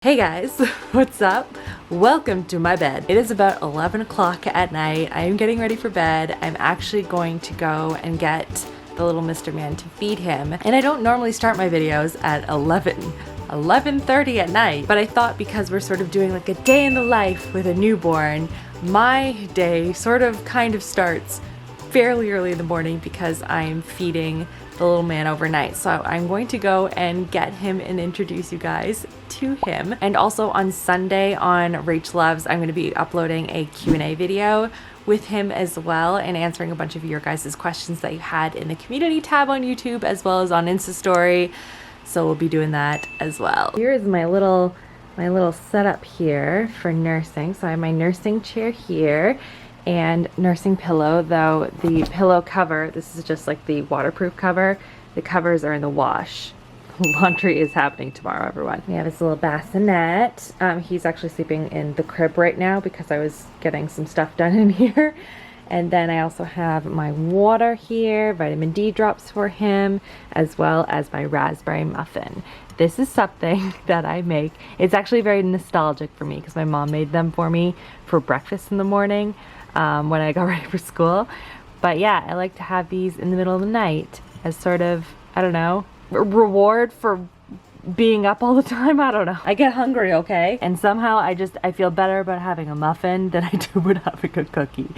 Hey guys, what's up? Welcome to my bed. It is about 11 o'clock at night. I am getting ready for bed. I'm actually going to go and get the little Mr. Man to feed him. And I don't normally start my videos at 11:30 at night, but I thought because we're sort of doing like a day in the life with a newborn, my day kind of starts fairly early in the morning because I'm feeding the little man overnight. So I'm going to go and get him and introduce you guys to him. And also on Sunday on Rach Loves, I'm going to be uploading a Q&A video with him as well and answering a bunch of your guys' questions that you had in the community tab on YouTube as well as on Insta Story. So we'll be doing that as well. Here is my little setup here for nursing. So I have my nursing chair here and nursing pillow, though the pillow cover, this is just like the waterproof cover. The covers are in the wash. Laundry is happening tomorrow, everyone. We have this little bassinet. He's actually sleeping in the crib right now because I was getting some stuff done in here. And then I also have my water here, vitamin D drops for him, as well as my raspberry muffin. This is something that I make. It's actually very nostalgic for me because my mom made them for me for breakfast in the morning when I got ready for school. But yeah, I like to have these in the middle of the night as sort of, I don't know, reward for being up all the time. I don't know. I get hungry, okay? And somehow I feel better about having a muffin than I do with having a cookie.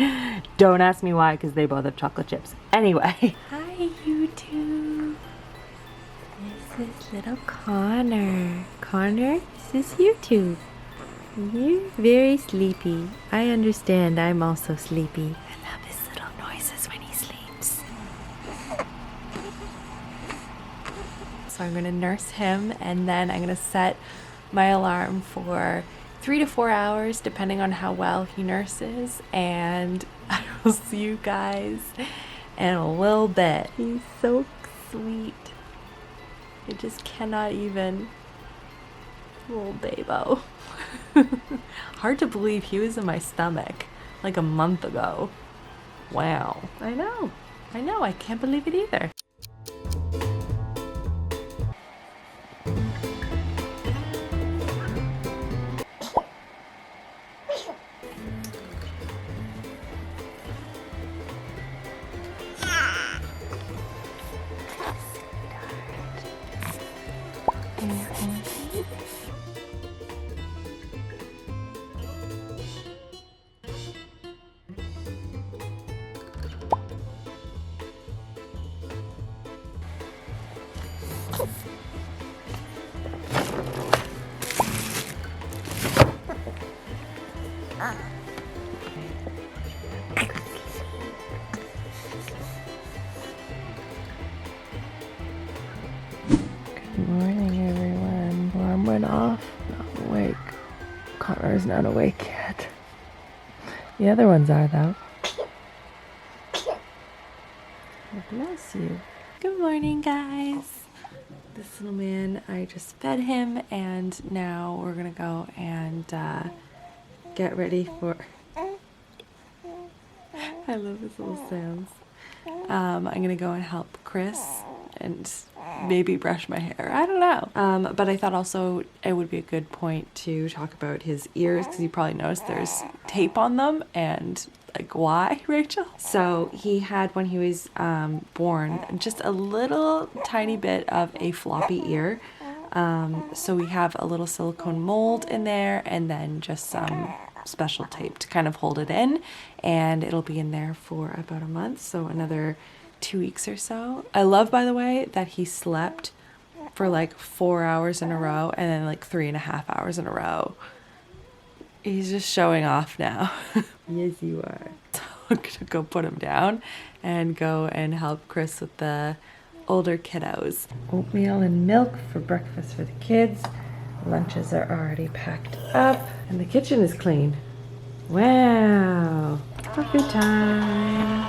Don't ask me why, because they both have chocolate chips. Anyway. Hi, YouTube. This is little Connor. Connor, this is YouTube. You're very sleepy. I understand. I'm also sleepy. I love his little noises when he sleeps. So I'm gonna nurse him and then I'm gonna set my alarm for 3 to 4 hours depending on how well he nurses, and I will see you guys in a little bit. He's so sweet. I just cannot even. Little babo. Hard to believe he was in my stomach like a month ago. Wow. I know. I can't believe it either. Good morning, everyone. Alarm went off. Not awake. Connor's not awake yet. The other ones are, though. Bless you. Good morning, guys. This little man, I just fed him, and now we're gonna go and get ready for. I love his little sounds. I'm gonna go and help Chris and maybe brush my hair. I don't know. But I thought also it would be a good point to talk about his ears because you probably noticed there's tape on them, and like, why, Rachel? So he had, when he was born, just a little tiny bit of a floppy ear. So we have a little silicone mold in there and then just some special tape to kind of hold it in, and it'll be in there for about a month, so another 2 weeks or so. I love, by the way, that he slept for like 4 hours in a row and then like 3.5 hours in a row. He's just showing off now. Yes, you are. So I'm gonna go put him down and go and help Chris with the older kiddos. Oatmeal and milk for breakfast for the kids. Lunches are already packed up and the kitchen is clean. Wow, coffee time.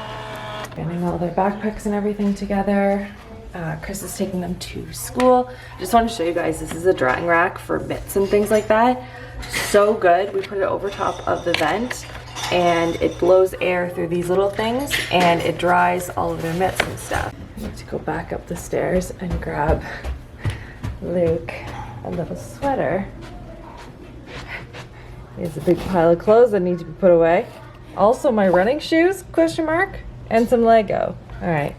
Getting all their backpacks and everything together. Chris is taking them to school. I just want to show you guys, this is a drying rack for mitts and things like that. So good. We put it over top of the vent and it blows air through these little things and it dries all of their mitts and stuff. I need to go back up the stairs and grab Luke a little sweater There's a big pile of clothes that need to be put away. Also my running shoes, question mark, and some Lego. All right.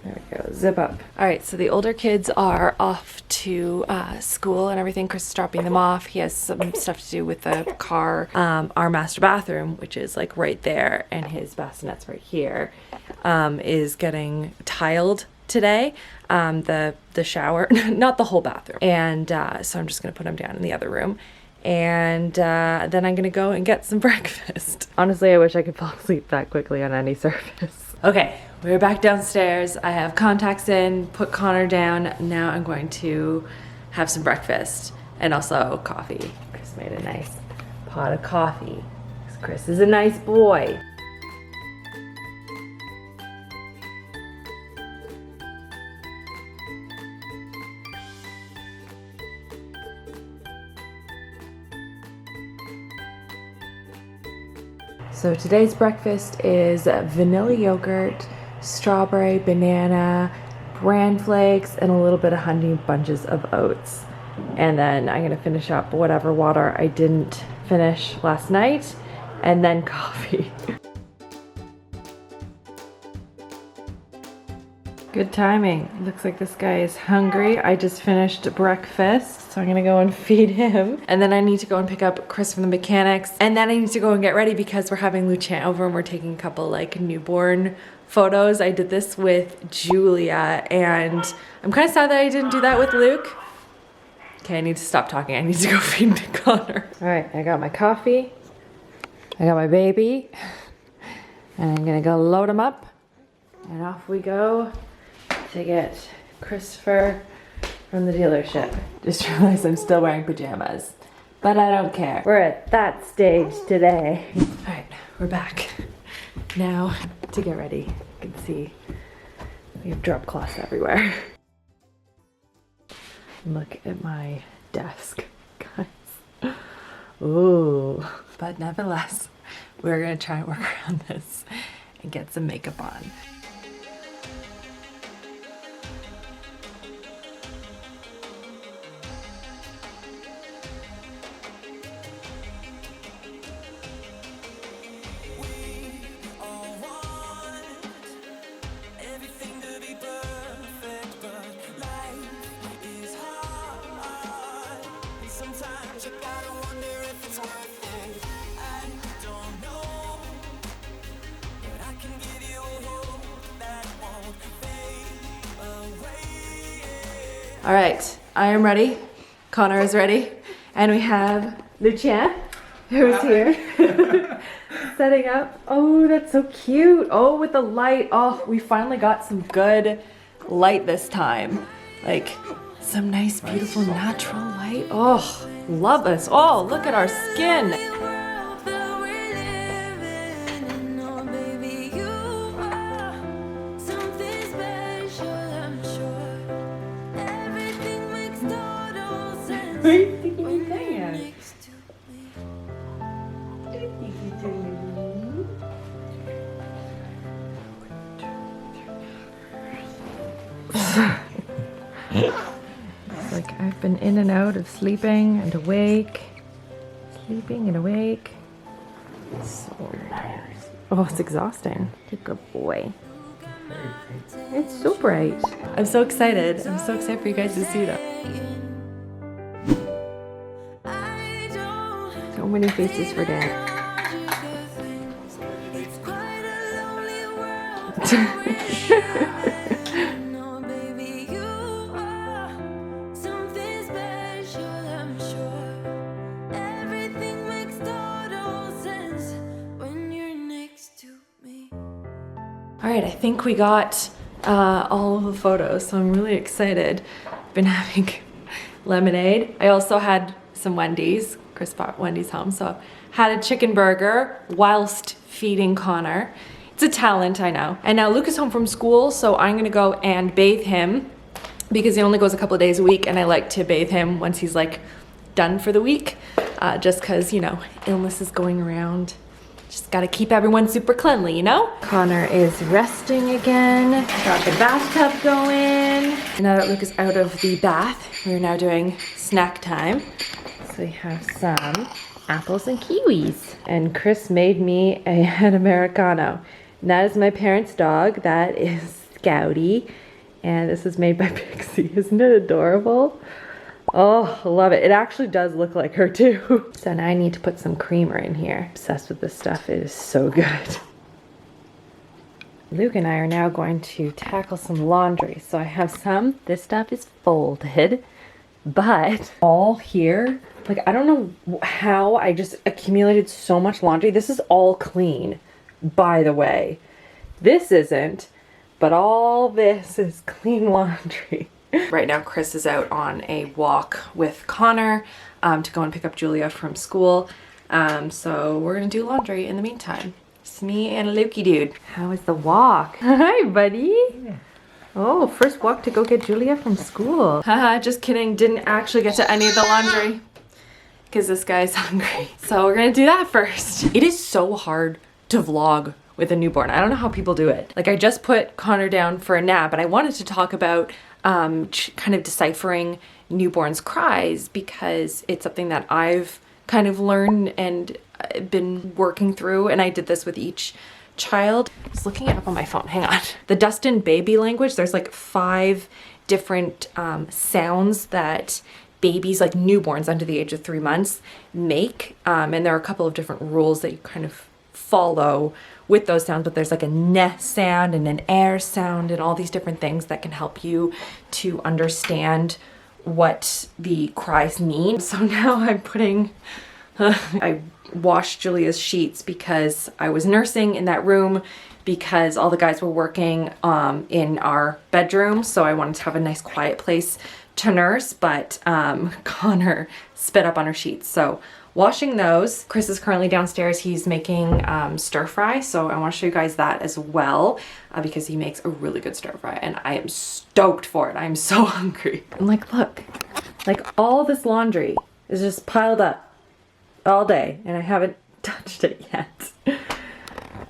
There we go, zip up. All right, so the older kids are off to school and everything. Chris is dropping them off. He has some stuff to do with the car. Our master bathroom, which is like right there, and his bassinet's right here, is getting tiled today. The shower, not the whole bathroom. And so I'm just gonna put him down in the other room. And then I'm gonna go and get some breakfast. Honestly, I wish I could fall asleep that quickly on any surface. Okay, we're back downstairs. I have contacts in, put Connor down. Now I'm going to have some breakfast and also coffee. Chris made a nice pot of coffee. Chris is a nice boy. So today's breakfast is vanilla yogurt, strawberry, banana, bran flakes, and a little bit of honey bunches of oats. And then I'm gonna finish up whatever water I didn't finish last night, and then coffee. Good timing. Looks like this guy is hungry. I just finished breakfast, so I'm gonna go and feed him. And then I need to go and pick up Chris from the mechanics. And then I need to go and get ready because we're having Luchan over and we're taking a couple like newborn photos. I did this with Julia and I'm kind of sad that I didn't do that with Luke. Okay, I need to stop talking. I need to go feed Connor. All right, I got my coffee. I got my baby. And I'm gonna go load him up. And off we go to get Christopher from the dealership. Just realized I'm still wearing pajamas, but I don't care. We're at that stage today. All right, we're back. Now to get ready. You can see we have drop cloths everywhere. Look at my desk, guys. Ooh, but nevertheless, we're gonna try and work around this and get some makeup on. All right, I am ready. Connor is ready. And we have Luchan, who's here, setting up. Oh, that's so cute. Oh, with the light. Oh, we finally got some good light this time. Like some nice, beautiful, natural light. Oh, love this. Oh, look at our skin. What do you think you're saying? It's like I've been in and out of sleeping and awake. Sleeping and awake. So tired. Oh, it's exhausting. You're a good boy. It's so bright. I'm so excited. I'm so excited for you guys to see that. So many faces for Dad. All right, I think we got all of the photos, so I'm really excited. I've been having lemonade. I also had some Wendy's. Chris brought Wendy's home, so had a chicken burger whilst feeding Connor. It's a talent, I know. And now Luke is home from school, so I'm gonna go and bathe him because he only goes a couple of days a week, and I like to bathe him once he's like done for the week, just cause, you know, illness is going around. Just gotta keep everyone super cleanly, you know? Connor is resting again. Got the bathtub going. Now that Luke is out of the bath, we're now doing snack time. So we have some apples and kiwis. And Chris made me an Americano. And that is my parents' dog. That is Scouty. And this is made by Pixie. Isn't it adorable? Oh, I love it. It actually does look like her too. So now I need to put some creamer in here. Obsessed with this stuff. It is so good. Luke and I are now going to tackle some laundry. So I have some. This stuff is folded. But all here, like I don't know how I just accumulated so much laundry. This is all clean, by the way. This isn't, but all this is clean laundry. Right now, Chris is out on a walk with Connor to go and pick up Julia from school. So we're gonna do laundry in the meantime. It's me and a Lukey dude. How is the walk? Hi, buddy. Yeah. Oh, first walk to go get Julia from school. Haha, just kidding. Didn't actually get to any of the laundry because this guy's hungry. So we're gonna do that first. It is so hard to vlog with a newborn. I don't know how people do it. Like I just put Connor down for a nap and I wanted to talk about kind of deciphering newborns' cries because it's something that I've kind of learned and been working through, and I did this with each child. I was looking it up on my phone. Hang on. The Dustin baby language, there's like 5 different sounds that babies, like newborns under the age of 3 months, make. And there are a couple of different rules that you kind of follow with those sounds, but there's like a neh sound and an air sound and all these different things that can help you to understand what the cries mean. So now I'm putting, I washed Julia's sheets because I was nursing in that room because all the guys were working in our bedroom. So I wanted to have a nice quiet place to nurse, but Connor spit up on her sheets. So washing those. Chris is currently downstairs. He's making stir fry. So I want to show you guys that as well because he makes a really good stir fry and I am stoked for it. I'm so hungry. I'm like, look, like all this laundry is just piled up all day and I haven't touched it yet.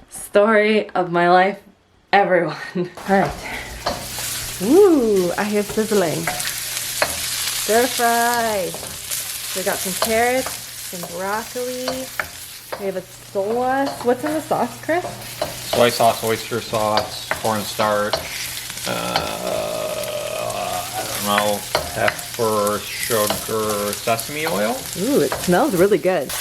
Story of my life, everyone. All right. Woo, I hear sizzling. Stir fry. So we got some carrots, some broccoli. We have a sauce. What's in the sauce, Chris? Soy sauce, oyster sauce, cornstarch, I don't know, pepper, sugar, sesame oil. Ooh, it smells really good.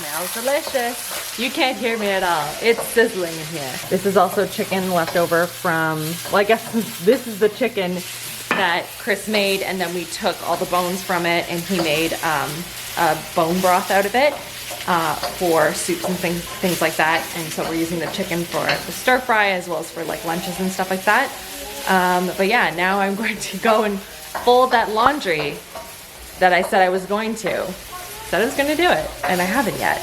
Smells delicious. You can't hear me at all. It's sizzling in here. This is also chicken left over from, well, I guess this is the chicken that Chris made, and then we took all the bones from it and he made a bone broth out of it for soups and things like that. And so we're using the chicken for the stir fry as well as for like lunches and stuff like that. But yeah, now I'm going to go and fold that laundry that I said I was going to. Said I was going to do it, and I haven't yet.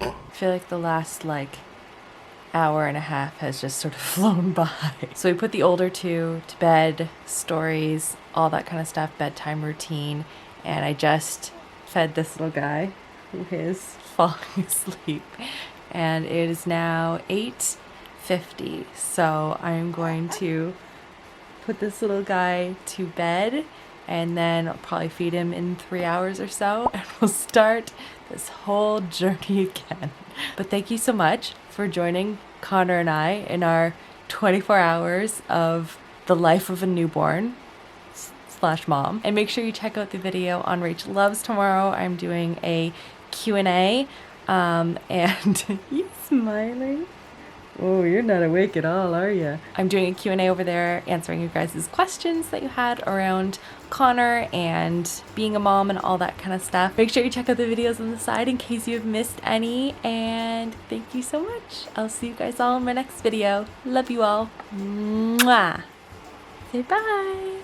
I feel like the last hour and a half has just sort of flown by. So we put the older two to bed, stories, all that kind of stuff, bedtime routine, and I just fed this little guy who is falling asleep. And it is now 8:50, so I'm going to put this little guy to bed and then I'll probably feed him in 3 hours or so and we'll start this whole journey again. But thank you so much for joining Connor and I in our 24 hours of the life of a newborn / mom. And make sure you check out the video on Rachel Loves tomorrow. I'm doing a Q&A and you smiling? Oh, you're not awake at all, are you? I'm doing a Q&A over there, answering you guys' questions that you had around Connor and being a mom and all that kind of stuff. Make sure you check out the videos on the side in case you have missed any. And thank you so much. I'll see you guys all in my next video. Love you all. Mwah. Say bye.